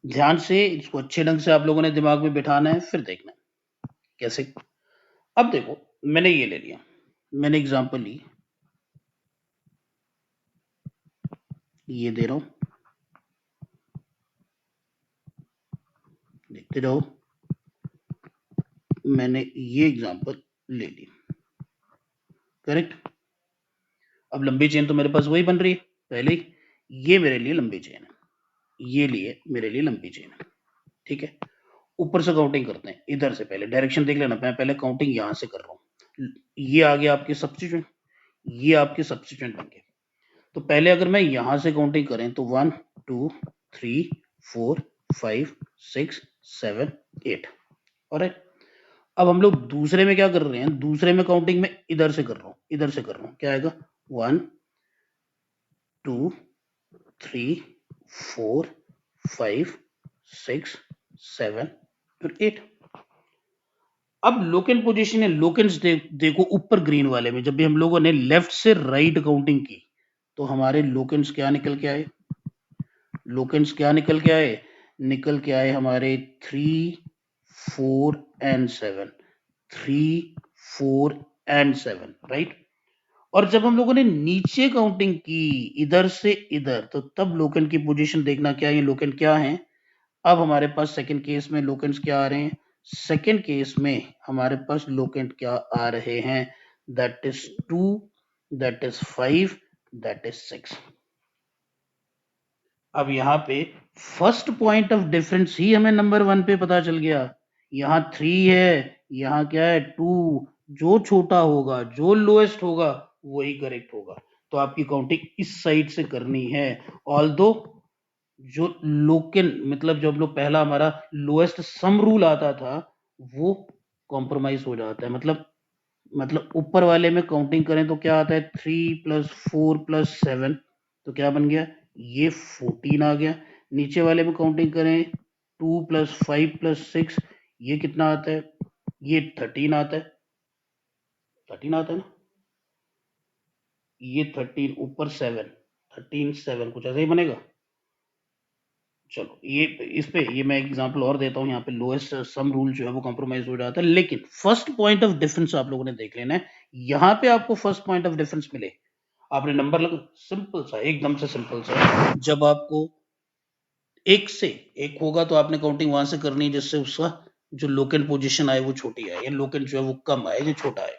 A: ध्यान से इसको अच्छे ढंग से आप लोगों ने दिमाग में बिठाना है, फिर देखना है कैसे। अब देखो मैंने ये ले लिया, मैंने एग्जांपल ली, ये दे रहा हूं, देखते रहो, मैंने ये एग्जांपल ले ली, करेक्ट। अब लंबी चेन तो मेरे पास वही बन रही है पहले ही, ये मेरे लिए लंबी चेन है, ये लिए मेरे लिए लंबी चेन है, ठीक है। ऊपर से काउंटिंग करते हैं, इधर से पहले डायरेक्शन देख लेना, मैं पहले काउंटिंग यहां से कर रहा हूं, ये आ गया आपके सब्स्टिट्यूएंट, ये आपके सब्स्टिट्यूएंट बन गए। तो पहले अगर मैं यहां से काउंटिंग करें तो 1 2 3 4 5 6 7 8, और अब हम लोग दूसरे में क्या कर रहे हैं, दूसरे में काउंटिंग में इधर से कर रहा हूं, इधर से कर रहा हूं, क्या आएगा 1 2 3 4 5 6 7 और 8। अब लोकेंट पोजीशन है, लोकेंट्स देखो ऊपर ग्रीन वाले में, जब भी हम लोगों ने लेफ्ट से राइट काउंटिंग की तो हमारे लोकेंट्स क्या निकल के आए, लोकेंट्स क्या निकल के आए, निकल के आए हमारे 3 4 एंड 7, 3 4 एंड 7, राइट। और जब हम लोगों ने नीचे काउंटिंग की इधर से इधर, तो तब लोकेंट की पोजीशन देखना क्या है, ये लोकेंट क्या है। अब हमारे पास सेकंड केस में लोकेंट्स क्या आ रहे हैं, सेकंड केस में हमारे पास लोकेंट क्या आ रहे हैं, that is 2, that is 5, that is 6। अब यहाँ पे फर्स्ट पॉइंट ऑफ डिफरेंस ही हमें नंबर 1 पे पता चल गया। यहाँ 3 है, यहाँ क्या है 2, जो छोटा होगा, जो लोएस्ट होगा वही करेक्ट होगा। तो आपकी काउंटिंग इस साइड से करनी है। ऑल्दो जो लोकेन मतलब जब लोग पहला हमारा लोएस्ट सम रूल आता था वो कॉम्प्रोमाइज हो जाता है। मतलब ऊपर वाले में काउंटिंग करें तो क्या आता है 3 + 4 + 7, तो क्या बन गया, ये 14 आ गया। नीचे वाले में काउंटिंग करें 2 + 5 + 6, ये कितना आता है, ये 13 आता है, 13 आता है ना, ये 13 ऊपर 7, 13 7 कुछ ऐसा ही बनेगा। चलो ये इस पे ये मैं एग्जांपल और देता हूँ। यहाँ पे लोएस्ट सम रूल जो है वो कॉम्प्रोमाइज हो जाता है, लेकिन फर्स्ट पॉइंट ऑफ डिफरेंस आप लोगों ने देख लेना है। यहाँ पे आपको फर्स्ट पॉइंट ऑफ डिफरेंस मिले, आपने नंबर लगा, सिंपल सा, एकदम से सिंपल सा। जब आपको एक से एक होगा तो आपने काउंटिंग वहां से करनी है जिससे उसका जो लोकेंट पोजीशन आए वो छोटी आए, या लोकेंट जो है वो कम आए या छोटा आए।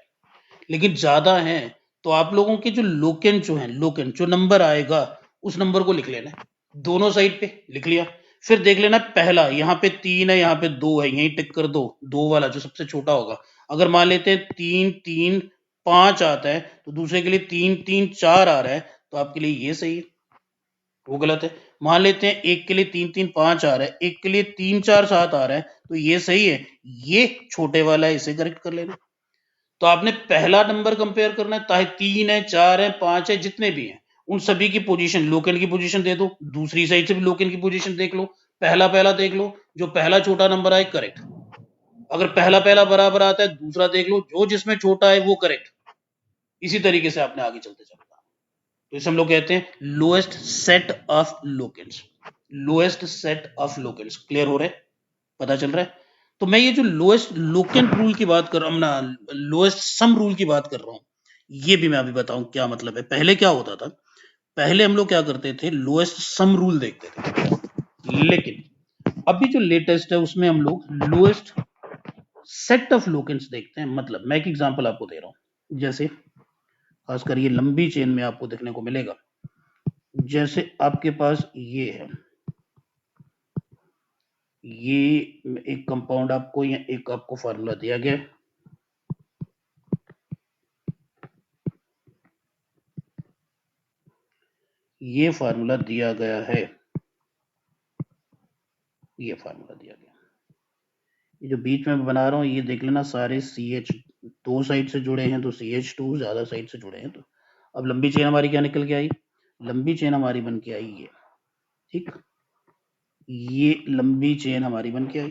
A: लेकिन ज्यादा है तो आप लोगों के जो लोकेंट जो है, लोकेंट जो नंबर आएगा उस नंबर को लिख लेना है, दोनों साइड पे लिख लिया। फिर देख लेना पहला, यहाँ पे 3 है, यहाँ पे 2 है, यहीं टिक कर दो, 2 वाला जो सबसे छोटा होगा। अगर मान लेते हैं 3 3 5 आता है तो दूसरे के लिए 3 3 4 आ रहा है, तो आपके लिए ये सही है, वो गलत है। मान लेते हैं एक के लिए 3 3 5 आ रहा है, एक के लिए 3 4 7 आ रहा है, तो ये सही है, ये छोटे वाला है, इसे करेक्ट कर लेना। तो आपने पहला नंबर कंपेयर करना है, चाहे 3 है 4 है 5 है, जितने भी हैं उन सभी की पोजीशन, लोकेंट की पोजीशन दे दो, दूसरी साइड से भी लोकेंट की पोजीशन देख लो, पहला पहला देख लो, जो पहला छोटा नंबर आए करेक्ट। अगर पहला पहला बराबर आता है दूसरा देख लो, जो जिसमें छोटा है वो करेक्ट। इसी तरीके से आपने आगे चलते चलना। तो इसे हम लोग कहते हैं lowest set of locants, lowest set of locants. Clear हो रहा है, पता चल रहा है। तो मैं ये जो लोएस्ट लोकेंट रूल की बात कर रहा हूं ना, लोएस्ट सम रूल की बात कर रहा हूं, ये भी मैं अभी बताऊं क्या मतलब है। पहले क्या होता था, पहले हम लोग क्या करते थे, लोएस्ट सम रूल देखते थे, लेकिन अभी जो लेटेस्ट है उसमें हम लोग लोएस्ट सेट ऑफ लोकेंट्स देखते हैं। मतलब मैं एक एग्जांपल आपको दे रहा हूं, जैसे खासकर ये लंबी चेन में आपको देखने को मिलेगा। जैसे आपके पास ये है, ये एक कंपाउंड आपको या एक आपको फार्मूला दिया गया है, ये फार्मूला दिया गया है, ये फार्मूला दिया गया, ये जो बीच में बना रहा हूं ये देख लेना, सारे CH दो साइड से जुड़े हैं तो CH2 ज्यादा साइड से जुड़े हैं। तो अब लंबी चेन हमारी क्या निकल के आई, लंबी चेन हमारी बन के आई ये, ठीक, ये लंबी चेन हमारी बन के आई।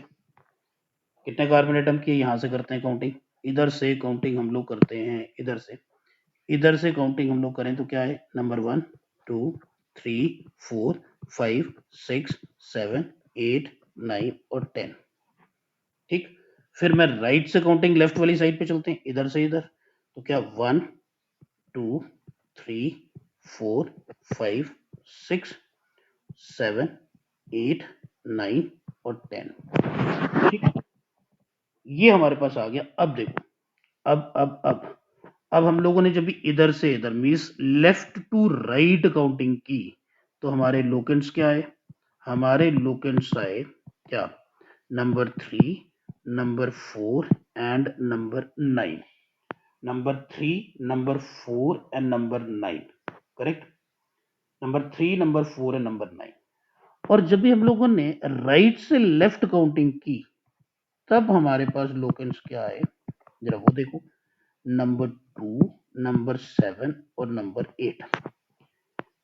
A: कितने कार्बन एटम किए, यहां से करते हैं काउंटिंग, इधर से काउंटिंग हम लोग करते हैं, इधर से काउंटिंग हम लोग करें तो क्या है, नंबर 1 2 3 4 5 6 7 8 9 और 10, ठीक। फिर मैं राइट से काउंटिंग लेफ्ट वाली साइड पे चलते हैं, इधर से इधर, तो क्या 1 2 3 4 5 6 7 8 9 और 10, ठीक। ये हमारे पास आ गया। अब देखो, अब हम लोगों ने जब भी इधर से इधर means left to right counting की तो हमारे लोकेंट्स क्या आए, हमारे लोकेंट्स आए क्या, number 3 number 4 and number 9, number 3 number 4 and number 9, correct, number 3 number 4 and number 9। और जब भी हम लोगों ने राइट से लेफ्ट काउंटिंग की तब हमारे पास लोकेंट्स क्या आए, जरा वो देखो, नंबर 2, नंबर 7 और नंबर 8।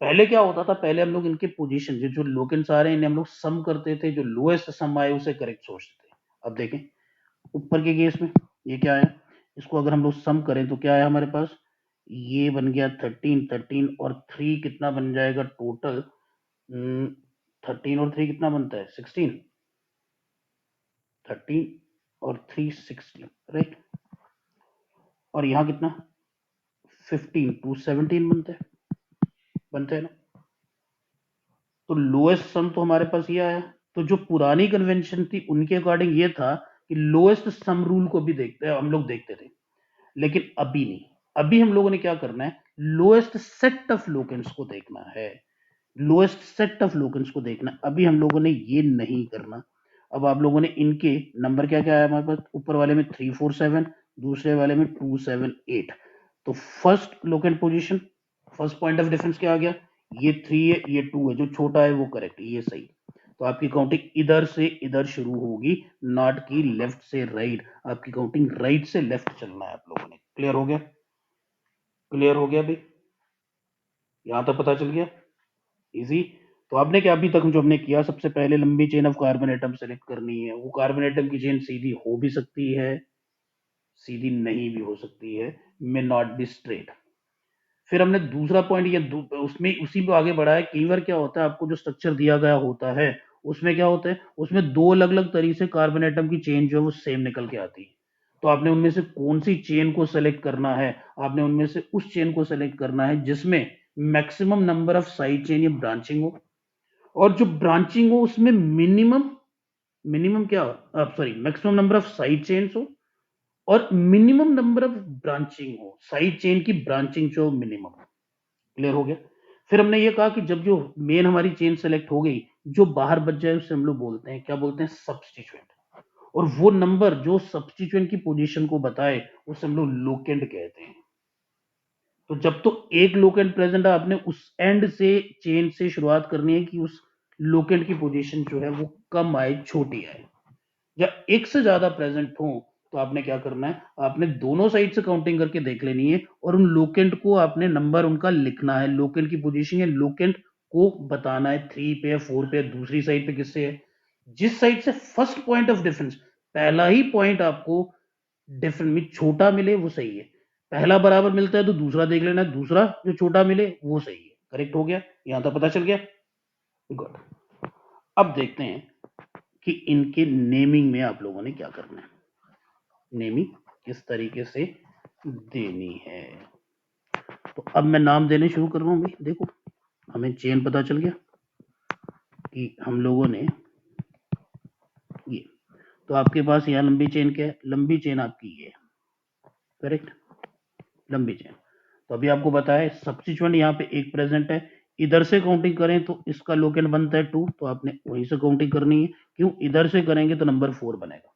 A: पहले क्या होता था, पहले हम लोग इनके पोजीशन जो लोकेंट्स आ रहे हैं इन्हें हम लोग सम करते थे, जो लोएस्ट सम आए उसे करेक्ट सोचते थे। अब देखें ऊपर के केस में ये क्या है, इसको अगर हम लोग सम करें तो क्या है हमारे पास, ये बन गया 13 और 3 कितना बन जाएगा टोटल, 13 और 3 कितना बनता है 16, 13 और 3 16, राइट। और यहाँ कितना 15 2 17 बनते हैं ना। तो लोएस्ट सम तो हमारे पास ये आया। तो जो पुरानी कन्वेंशन थी उनके अकॉर्डिंग ये था कि लोएस्ट सम रूल को भी हम लोग देखते थे, लेकिन अभी नहीं। अभी हम लोगों ने क्या करना है, लोएस्ट सेट ऑफ लोकेंट्स को देखना है, लोएस्ट सेट ऑफ लोकेंट्स को देखना है। अभी हम लोगों ने ये नहीं करना। अब आप लोगों ने इनके नंबर क्या क्या आया हमारे पास, ऊपर वाले में 3 4 7, दूसरे वाले में 2 7 8। तो first locant position, first point of difference क्या आ गया, ये 3 है ये 2 है, जो छोटा है वो करेक्ट, ये सही। तो आपकी काउंटिंग इधर से इधर शुरू होगी, नॉट की लेफ्ट से राइट। आपकी काउंटिंग राइट से लेफ्ट चलना है आप लोगों ने। क्लियर हो गया, क्लियर हो गया भाई, यहां तक पता चल गया, इजी। तो आपने क्या अभी तक जो हमने किया, सबसे पहले लंबी chain of carbon atom select करनी है। वो कार्बन एटम की चेन सीधी हो भी सकती है, सीधी नहीं भी हो सकती है, मे नॉट बी स्ट्रेट। फिर हमने दूसरा पॉइंट ये उसमें उसी में आगे बढ़ा है। कई बार क्या होता है, आपको जो स्ट्रक्चर दिया गया होता है उसमें क्या होता है, उसमें दो अलग अलग तरीके से कार्बन एटम की चेन जो है वो सेम निकल के आती है। तो आपने उनमें से कौन सी चेन को सेलेक्ट करना है, आपने उनमें से उस चेन को सेलेक्ट करना है जिसमें maximum number of side chain या ब्रांचिंग हो, और जो ब्रांचिंग हो उसमें मिनिमम मिनिमम क्या, sorry maximum number of side chains हो और मिनिमम नंबर ऑफ ब्रांचिंग हो, साइड चेन की ब्रांचिंग जो मिनिमम हो। क्लियर हो गया। फिर हमने ये कहा कि जब जो मेन हमारी चेन सेलेक्ट हो गई, जो बाहर बच जाए उससे हम लोग बोलते हैं, क्या बोलते हैं, सब्स्टिट्यूएंट। और वो नंबर जो सब्स्टिट्यूएंट की पोजीशन को बताए उसे हम लोग लोकेंट कहते हैं। तो जब तो एक लोकेंट प्रेजेंट है, आपने उस एंड से चेन से शुरुआत करनी है कि उस लोकेंट की पोजीशन जो है वो कम आए, छोटी आए। या एक से ज्यादा प्रेजेंट हो तो आपने क्या करना है, आपने दोनों साइड से काउंटिंग करके देख लेनी है और उन लोकेंट को आपने नंबर उनका लिखना है, लोकेंट की पोजीशन या लोकेंट को बताना है 3 पे या 4 पे, दूसरी साइड पे किससे है। जिस साइड से फर्स्ट पॉइंट ऑफ डिफरेंस, पहला ही पॉइंट आपको डिफरेंट में छोटा मिले वो सही है। पहला बराबर मिलता है तो दूसरा देख लेना, दूसरा जो छोटा मिले वो सही है। करेक्ट हो गया, यहां तक पता चल गया, गुड। अब देखते हैं कि इनके नेमिंग में आप लोगों ने क्या करना है, नेमिंग किस तरीके से देनी है। तो अब मैं नाम देने शुरू कर रहा हूं भाई। देखो हमें चेन पता चल गया कि हम लोगों ने ये, तो आपके पास यहाँ लंबी चेन क्या है, लंबी चेन आपकी ये, करेक्ट, लंबी चेन। तो अभी आपको बताया सब्स्टिट्यूएंट यहाँ पे एक प्रेजेंट है, इधर से काउंटिंग करें तो इसका लोकेंट बनता है 2, तो आपने वहीं से काउंटिंग करनी है। क्यों, इधर से करेंगे तो नंबर 4 बनेगा।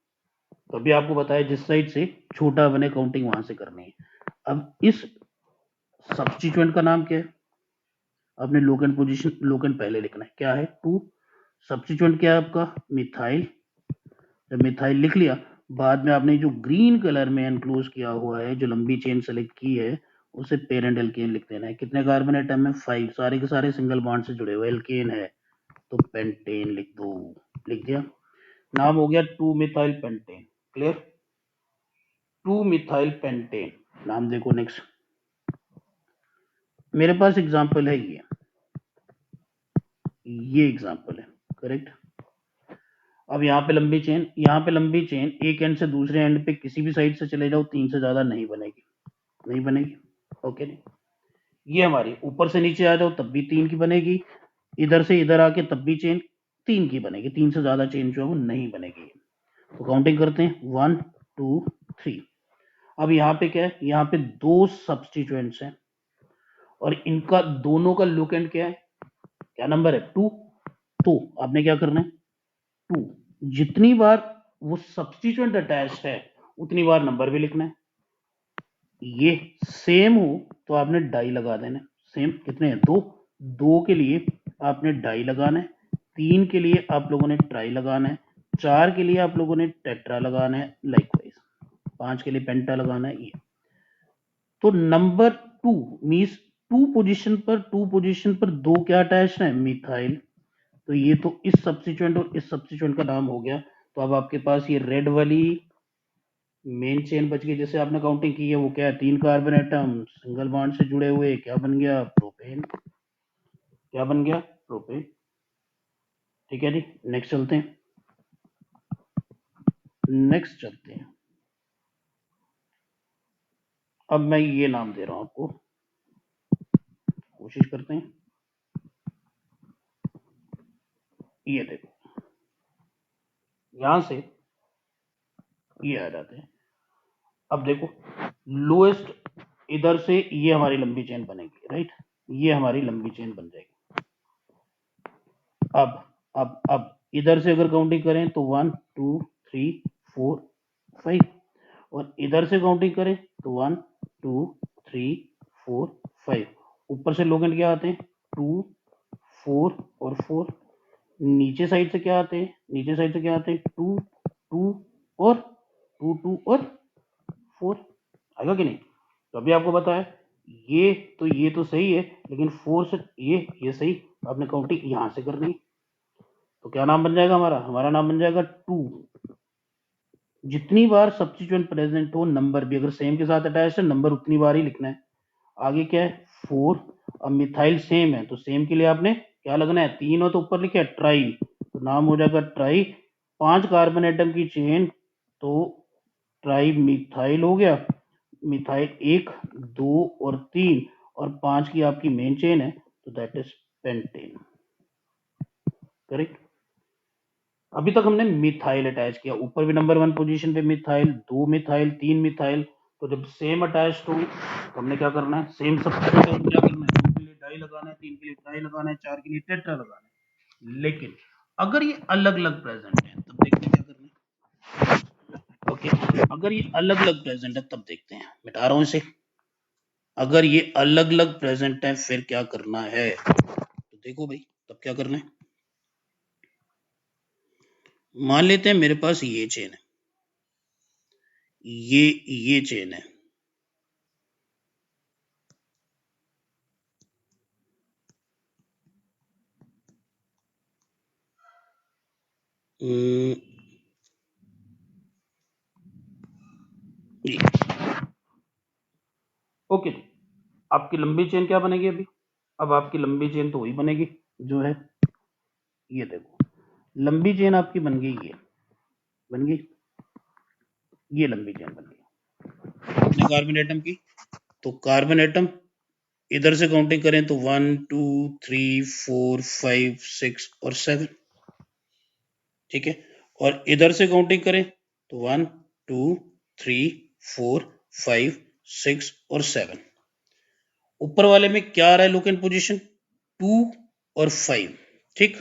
A: तो अभी आपको बताया जिस साइड से छोटा बने काउंटिंग वहां से करनी है। अब इस सब्स्टिट्यूएंट का नाम क्या है, आपने लोकेंट पोजीशन, लोकेंट पहले लिखना है, क्या है 2। सब्स्टिट्यूएंट क्या है आपका, मिथाइल। जब मिथाइल लिख लिया, बाद में आपने जो ग्रीन कलर में एनक्लोज किया हुआ है, जो लंबी चेन सेलेक्ट की है, उसे पेरेंट एल्केन लिख देना है। कितने कार्बन एटम है, 5, सारे के सारे सिंगल बॉन्ड से जुड़े हुए, एल्केन है तो पेंटेन लिख दो। लिख दिया, नाम हो गया 2 methyl pentane. Clear, 2 methyl pentane नाम। देखो नेक्स्ट, मेरे पास एग्जांपल है ये एग्जांपल है, करेक्ट। अब यहाँ पे लंबी चेन, यहाँ पे लंबी चेन एक एंड से दूसरे एंड पे किसी भी साइड से चले जाओ, 3 से ज्यादा नहीं बनेगी, नहीं बनेगी, ओके नहीं। ये हमारी ऊपर से नीचे आ जाओ तब भी 3 की बनेगी, इधर से इधर आके तब भी चेन 3 की बनेगी, 3 से ज्यादा चेन जो है वो नहीं बनेगी। तो काउंटिंग करते हैं 1 2 3। अब यहाँ पे क्या है, यहाँ पे 2 सब्स्टिट्यूएंट्स हैं और इनका दोनों का लोकेंट क्या है, क्या नंबर है 2। तो आपने क्या करना है, 2 जितनी बार वो सब्स्टिट्यूएंट अटैच्ड है उतनी बार नंबर भी लिखना है। ये सेम हो तो आपने डाई लगा देना है। सेम कितने हैं, 2, 2 के लिए आपने डाई लगाना है, 3 के लिए आप लोगों ने ट्राई लगाना है, 4 के लिए आप लोगों ने टेट्रा लगाना है, लाइकवाइज 5 के लिए पेंटा लगाना है। ये तो नंबर 2 मीन्स 2 पोजीशन पर 2 क्या अटैच है, मिथाइल। तो ये तो इस सब्स्टिट्यूएंट और इस सब्स्टिट्यूएंट का नाम हो गया। तो अब आपके पास ये रेड वाली मेन चेन बच गई, जैसे आपने काउंटिंग की है, वो क्या है, 3 कार्बन एटम सिंगल बॉन्ड से जुड़े हुए, क्या बन गया, प्रोपेन। क्या बन गया, प्रोपेन। ठीक है जी, नेक्स्ट चलते हैं। अब मैं ये नाम दे रहा हूं आपको, कोशिश करते हैं। ये देखो, यहां से ये आ जाते हैं। अब देखो, लोएस्ट इधर से ये हमारी लंबी चेन बनेगी, राइट, ये हमारी लंबी चेन बन जाएगी। अब इधर से अगर काउंटिंग करें तो 1 2 3 4 5, और इधर से काउंटिंग करें तो 1 2 3 4 5। ऊपर से लोग क्या आते हैं, 2 4 और 4। नीचे साइड से क्या आते हैं, 2 2 और 2 और 4। आएगा कि नहीं। तो अभी आपको बताया ये तो सही है, लेकिन 4 से ये सही, आपने काउंटिंग यहां से करनी। तो क्या नाम बन जाएगा हमारा नाम बन जाएगा 2। जितनी बार सब्स्टिट्यूएंट प्रेजेंट हो, नंबर भी अगर सेम के साथ अटैच है, नंबर उतनी बार ही लिखना है। आगे क्या है, 4। अब मिथाइल सेम है, तो सेम के लिए आपने क्या लगना है, 3 हो तो ऊपर लिखे ट्राई, तो नाम हो जाएगा ट्राई। 5 कार्बन एटम की चेन, तो ट्राई मिथाइल हो गया। मिथाइल 1 2 और 3 और 5 की आपकी मेन चेन है, तो दैट इज पेंटेन। करेक्ट। अभी तक हमने मिथाइल अटैच किया, ऊपर भी नंबर 1 पोजीशन पे मिथाइल, 2 मिथाइल, 3 मिथाइल। तो जब सेम अटैच हो तो हमने क्या करना है, सेम सब्स्टिट्यूट क्या करना है, 2 के लिए डाई लगाना है, 3 के लिए ट्राई लगाना है, 4 के लिए टेट्रा लगाना है। लेकिन अगर ये अलग अलग प्रेजेंट है तब देखते हैं क्या करना है। ओके, अगर ये अलग अलग प्रेजेंट है तब देखते हैं, मिटा रहा हूं इसे। अगर ये अलग अलग प्रेजेंट है फिर क्या करना है, तो देखो भाई, तब क्या करना है। मान लेते हैं मेरे पास ये चेन है, ये चेन है, ये ओके। आपकी लंबी चेन क्या बनेगी अभी, अब आपकी लंबी चेन तो वही बनेगी जो है, ये देखो लंबी चेन आपकी बन गई, ये बन गई, ये लंबी चेन बन गई कितने कार्बन एटम की। तो कार्बन एटम इधर से काउंटिंग करें तो 1 2 3 4 5 6 और 7। ठीक है, और इधर से काउंटिंग करें तो 1 2 3 4 5 6 और 7। ऊपर वाले में क्या आ रहा है, लोकेंट पोजीशन 2 और 5। ठीक,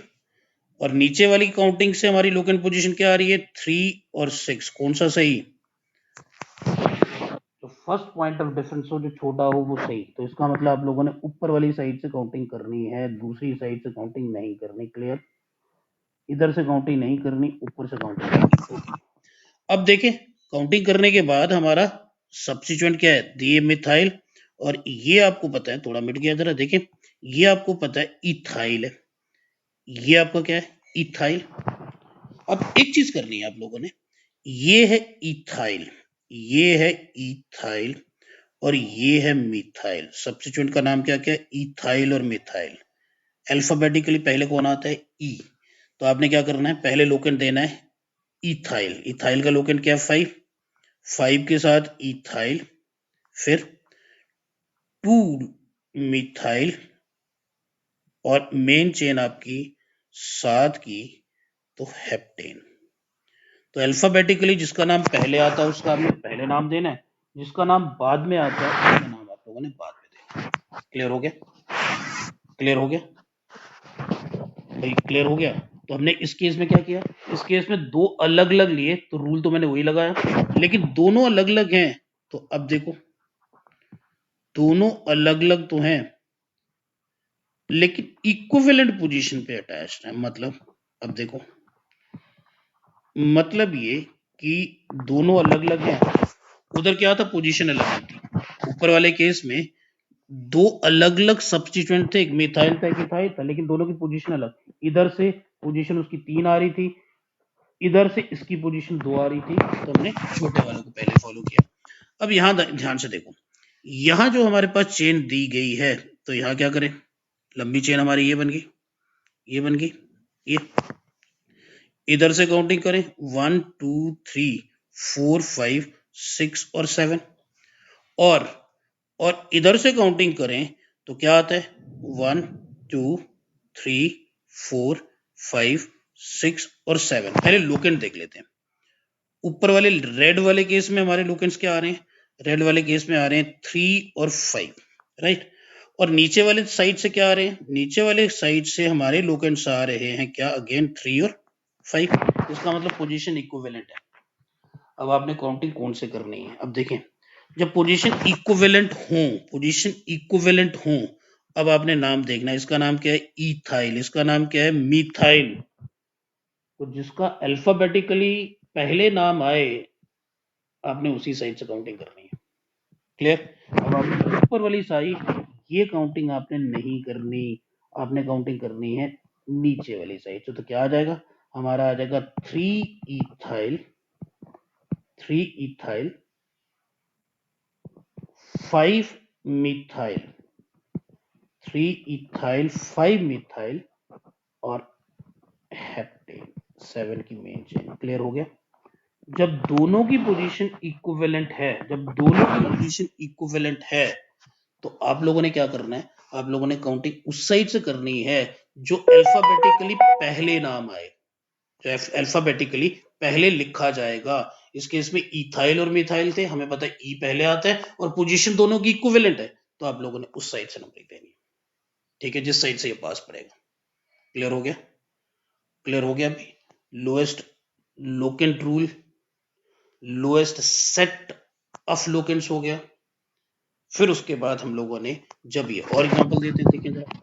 A: और नीचे वाली काउंटिंग से हमारी लोकेंट पोजीशन क्या आ रही है, 3 और 6। कौन सा सही, तो फर्स्ट पॉइंट ऑफ डिफरेंस हो जो छोटा हो वो सही। तो इसका मतलब आप लोगों ने ऊपर वाली साइड से काउंटिंग करनी है, दूसरी साइड से काउंटिंग नहीं करनी। क्लियर, इधर से काउंटिंग नहीं करनी, ऊपर से काउंटिंग करनी। अब देखें, काउंटिंग करने के बाद हमारा सब्स्टिट्यूएंट क्या है, ये मिथाइल, और ये आपको पता है, थोड़ा मिट गया जरा देखें, ये आपको पता है इथाइल है, ये आपका क्या है, इथाइल। अब एक चीज करनी है आप लोगों ने, ये है इथाइल, ये है इथाइल, और ये है मिथाइल। सब्स्टिट्यूएंट का नाम क्या क्या है, इथाइल और मिथाइल। अल्फाबेटिकली पहले कौन आता है, ई। तो आपने क्या करना है, पहले लोकेंट देना है इथाइल। इथाइल का लोकेंट क्या है, 5। 5 के साथ इथाइल, फिर 2 मिथाइल, और मेन चेन आपकी 7 की, तो हेप्टेन। तो अल्फाबेटिकली जिसका नाम पहले आता है उसका आपने पहले नाम देना है, जिसका नाम बाद में आता है उसका नाम आप लोगों ने बाद में देना है। क्लियर हो गया, क्लियर हो गया भाई, क्लियर हो गया। तो हमने इस केस में क्या किया, इस केस में 2 अलग अलग लिए, तो रूल तो मैंने वही लगाया, लेकिन दोनों अलग अलग हैं। तो अब देखो, दोनों अलग अलग तो हैं लेकिन इक्विवेलेंट पोजीशन पे अटैच्ड है। मतलब अब देखो, मतलब ये कि दोनों अलग अलग हैं। उधर क्या था, पोजीशन अलग थी। ऊपर वाले केस में दो अलग अलग सब्स्टिट्यूएंट थे, एक मिथाइल था एक इथाइल था, लेकिन दोनों की पोजीशन अलग। इधर से पोजीशन उसकी 3 आ रही थी, इधर से इसकी पोजीशन 2 आ रही थी, तो हमने छोटे वालों को पहले फॉलो किया। अब यहां ध्यान से देखो, यहां जो हमारे पास चेन दी गई है, तो यहां क्या करें, लंबी चेन हमारी ये बन गई, ये बन गई, ये इधर से काउंटिंग करें 1 2 3 4 5 6 और 7, और इधर से काउंटिंग करें तो क्या आता है 1 2 3 4 5 6 और 7। पहले लुकेंट देख लेते हैं। ऊपर वाले रेड वाले केस में हमारे लुकेंट्स क्या आ रहे हैं, रेड वाले केस में आ रहे हैं 3 और 5, राइट। और नीचे वाले साइड से क्या आ रहे हैं, नीचे वाले साइड से हमारे लुकेंट्स आ रहे हैं क्या, अगेन 3 और 5। इसका मतलब पोजीशन इक्विवेलेंट है। अब आपने काउंटिंग कौन से करनी है, अब देखें, जब पोजीशन इक्विवेलेंट हो, पोजीशन इक्विवेलेंट हो, अब आपने नाम देखना है, इसका नाम क्या है इथाइल, इसका नाम क्या है मिथाइल। तो जिसका अल्फाबेटिकली पहले नाम आए, आपने उसी साइड से काउंटिंग करनी है। क्लियर। अब आपने ऊपर वाली साइड, ये काउंटिंग आपने नहीं करनी, आपने काउंटिंग करनी है नीचे वाली साइड से। तो क्या आ जाएगा, हमारा आ जाएगा 3 इथाइल 5 मिथाइल, 3 इथाइल 5 मिथाइल और हेप्टेन 7 की मेन चेन। क्लियर हो गया। जब दोनों की पोजीशन इक्विवेलेंट है, जब दोनों की पोजीशन इक्विवेलेंट है, तो आप लोगों ने क्या करना है, आप लोगों ने काउंटिंग उस साइड से करनी है जो अल्फाबेटिकली पहले नाम आए, जो अल्फाबेटिकली पहले लिखा जाएगा। इस केस में इथाइल और मिथाइल थे, हमें पता है ई पहले आता है और पोजीशन दोनों की इक्विवेलेंट है, तो आप लोगों ने उस साइड से नंबरिंग देनी है। ठीक है, जिस साइड से ये पास पड़ेगा। क्लियर हो गया, क्लियर हो गया अभी। Lowest locant rule, lowest set of locants हो गया। फिर उसके बाद हम लोगों ने जब ये और एग्जांपल देते हैं, देखें जरा,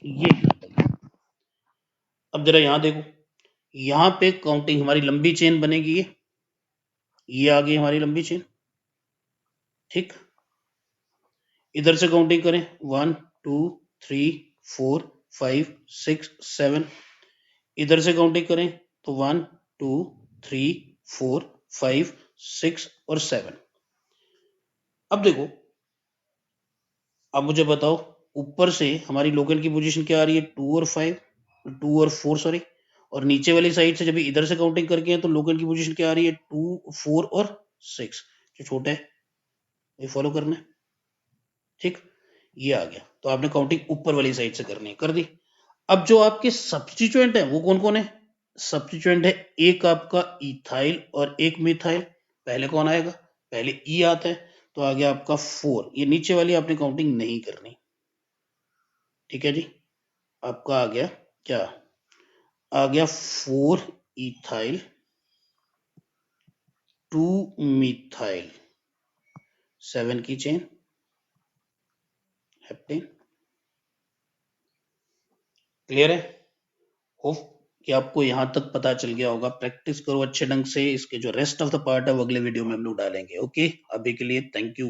A: ये अब जरा यहां देखो, यहां पे काउंटिंग हमारी लंबी चेन बनेगी, ये आ गई हमारी लंबी चेन। ठीक, इधर से काउंटिंग करें 1 2 3 4 5 6 7, इधर से काउंटिंग करें तो 1 2 3 4 5 6 और 7। अब देखो, अब मुझे बताओ, ऊपर से हमारी लोकेंट की पोजीशन क्या आ रही है, 2 और 5, 2 और 4 सॉरी, और नीचे वाली साइड से जब इधर से काउंटिंग करके है तो लोकेंट की पोजीशन क्या आ रही है, 2 4 और 6, जो छोटा है ये फॉलो करना है। ठीक, ये आ गया, तो आपने काउंटिंग ऊपर वाली साइड से करनी है, कर दी। अब जो आपके सब्स्टिट्यूएंट है वो कौन कौन है, सब्स्टिट्यूएंट है एक आपका इथाइल और एक मिथाइल। पहले कौन आएगा, पहले ई आता है, तो आ गया आपका 4। ये नीचे वाली आपने काउंटिंग नहीं करनी। ठीक है जी, आपका आ गया क्या, आ गया 4 इथाइल 2 मिथाइल 7 की चेन हेप्टेन। क्लियर है, होप कि आपको यहां तक पता चल गया होगा। प्रैक्टिस करो अच्छे ढंग से, इसके जो रेस्ट ऑफ द पार्ट है वो अगले वीडियो में हम लोग डालेंगे। ओके, अभी के लिए थैंक यू।